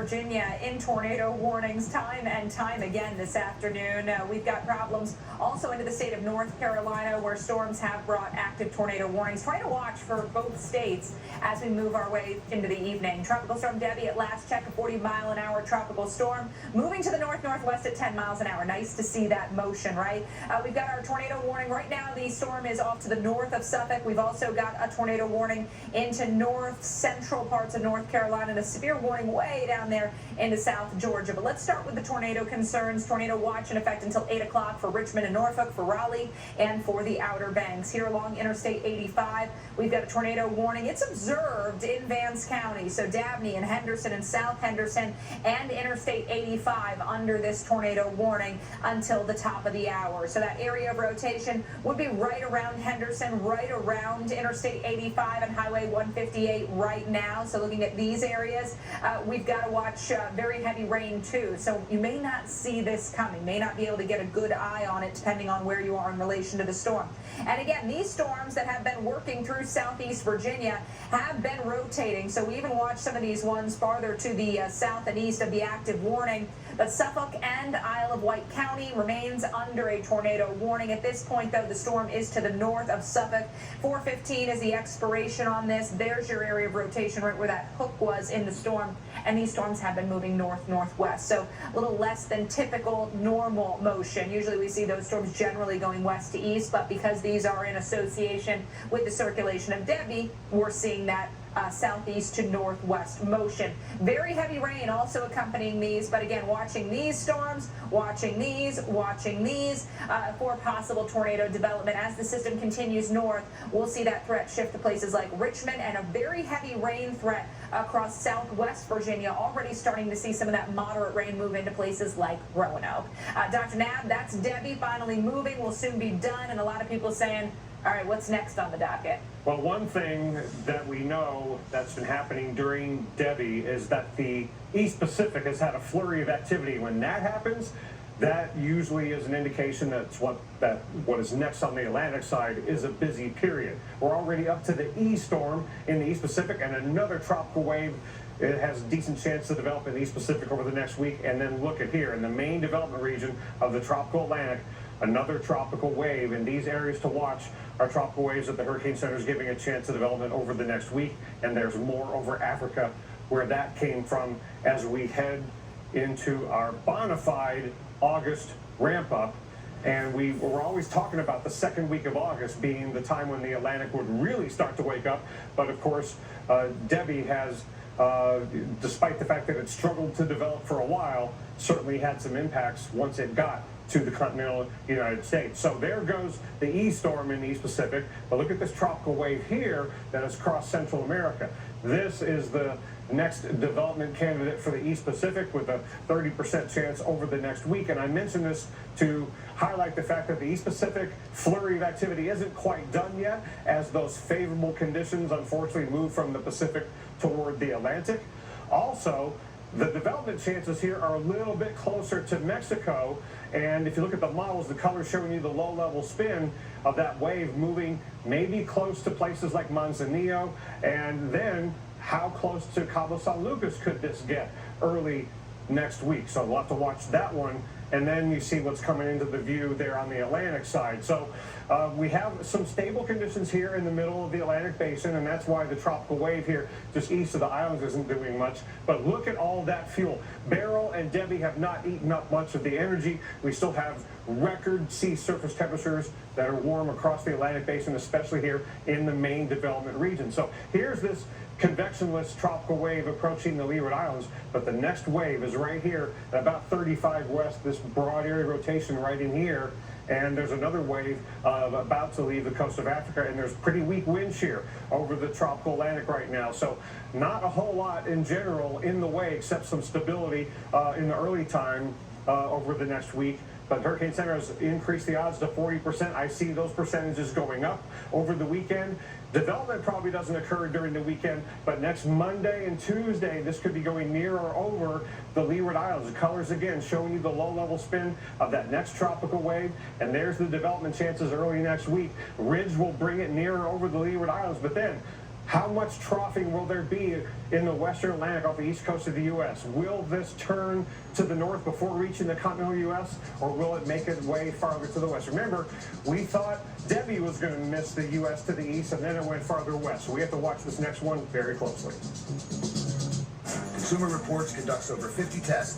Virginia in tornado warnings time and time again this afternoon. We've got problems also into the state of North Carolina where storms have brought active tornado warnings. Try to watch for both states as we move our way into the evening. Tropical storm Debby at last check, a 40-mile-an-hour tropical storm moving to the north-northwest at 10 miles an hour. Nice to see that motion, right? We've got our tornado warning right now. The storm is off to the north of Suffolk. We've also got a tornado warning into north central parts of North Carolina and a severe warning way down there into South Georgia. But let's start with the tornado concerns. Tornado watch in effect until 8 o'clock for Richmond and Norfolk, for Raleigh, and for the Outer Banks. Here along Interstate 85, we've got a tornado warning. It's observed in Vance County, so Dabney and Henderson and South Henderson and Interstate 85 under this tornado warning until the top of the hour. So that area of rotation would be right around Henderson, right around Interstate 85 and Highway 158 right now. So looking at these areas, we've got to watch very heavy rain too. So you may not see this coming, may not be able to get a good eye on it depending on where you are in relation to the storm. And again, these storms that have been working through southeast Virginia have been rotating. So we even watched some of these ones farther to the south and east of the active warning. But Suffolk and Isle of Wight County remains under a tornado warning. At this point, though, the storm is to the north of Suffolk. 4:15 is the expiration on this. There's your area of rotation right where that hook was in the storm. And these storms have been moving north-northwest. So a little less than typical normal motion. Usually we see those storms generally going west to east, but because these are in association with the circulation of Debby, we're seeing that southeast to northwest motion. Very heavy rain also accompanying these, but again, watching these storms, watching these for possible tornado development. As the system continues north, we'll see that threat shift to places like Richmond and a very heavy rain threat across southwest Virginia. Already starting to see some of that moderate rain move into places like Roanoke. Dr. Nab, that's Debby finally moving. We'll soon be done, and a lot of people saying, all right, what's next on the docket? Well, one thing that we know that's been happening during Debby is that the East Pacific has had a flurry of activity. When that happens, that usually is an indication that's what is next on the Atlantic side is a busy period. We're already up to the E storm in the East Pacific, and another tropical wave. It has a decent chance to develop in the East Pacific over the next week. And then look at here in the main development region of the tropical Atlantic, another tropical wave. And these areas to watch are tropical waves that the Hurricane Center is giving a chance of development over the next week. And there's more over Africa where that came from as we head into our bona fide August ramp up. And we were always talking about the second week of August being the time when the Atlantic would really start to wake up. But of course, Debby has, despite the fact that it struggled to develop for a while, certainly had some impacts once it got to the continental United States. So there goes the E storm in the East Pacific. But look at this tropical wave here that has crossed Central America. This is the next development candidate for the East Pacific with a 30% chance over the next week. And I mention this to highlight the fact that the East Pacific flurry of activity isn't quite done yet, as those favorable conditions unfortunately move from the Pacific toward the Atlantic. Also, the development chances here are a little bit closer to Mexico, and if you look at the models, the color showing you the low-level spin of that wave moving maybe close to places like Manzanillo, and then how close to Cabo San Lucas could this get early next week. So we'll have to watch that one, and then you see what's coming into the view there on the Atlantic side. So we have some stable conditions here in the middle of the Atlantic basin, and that's why the tropical wave here just east of the islands isn't doing much. But look at all that fuel. Beryl and Debby have not eaten up much of the energy. We still have record sea surface temperatures that are warm across the Atlantic basin, especially here in the main development region. So here's this convectionless tropical wave approaching the Leeward Islands, but the next wave is right here at about 35 west, this broad area rotation right in here, and there's another wave about to leave the coast of Africa, and there's pretty weak wind shear over the tropical Atlantic right now. So not a whole lot in general in the way except some stability in the early time over the next week. But Hurricane Center has increased the odds to 40%. I see those percentages going up over the weekend. Development probably doesn't occur during the weekend, but next Monday and Tuesday, this could be going near or over the Leeward Islands. The colors again showing you the low-level spin of that next tropical wave, and there's the development chances early next week. Ridge will bring it near or over the Leeward Islands, but then How much troughing will there be in the western Atlantic off the east coast of the U.S.? Will this turn to the north before reaching the continental U.S., or will it make its way farther to the west? Remember, we thought Debby was going to miss the U.S. to the east, and then it went farther west. So we have to watch this next one very closely. Consumer Reports conducts over 50 tests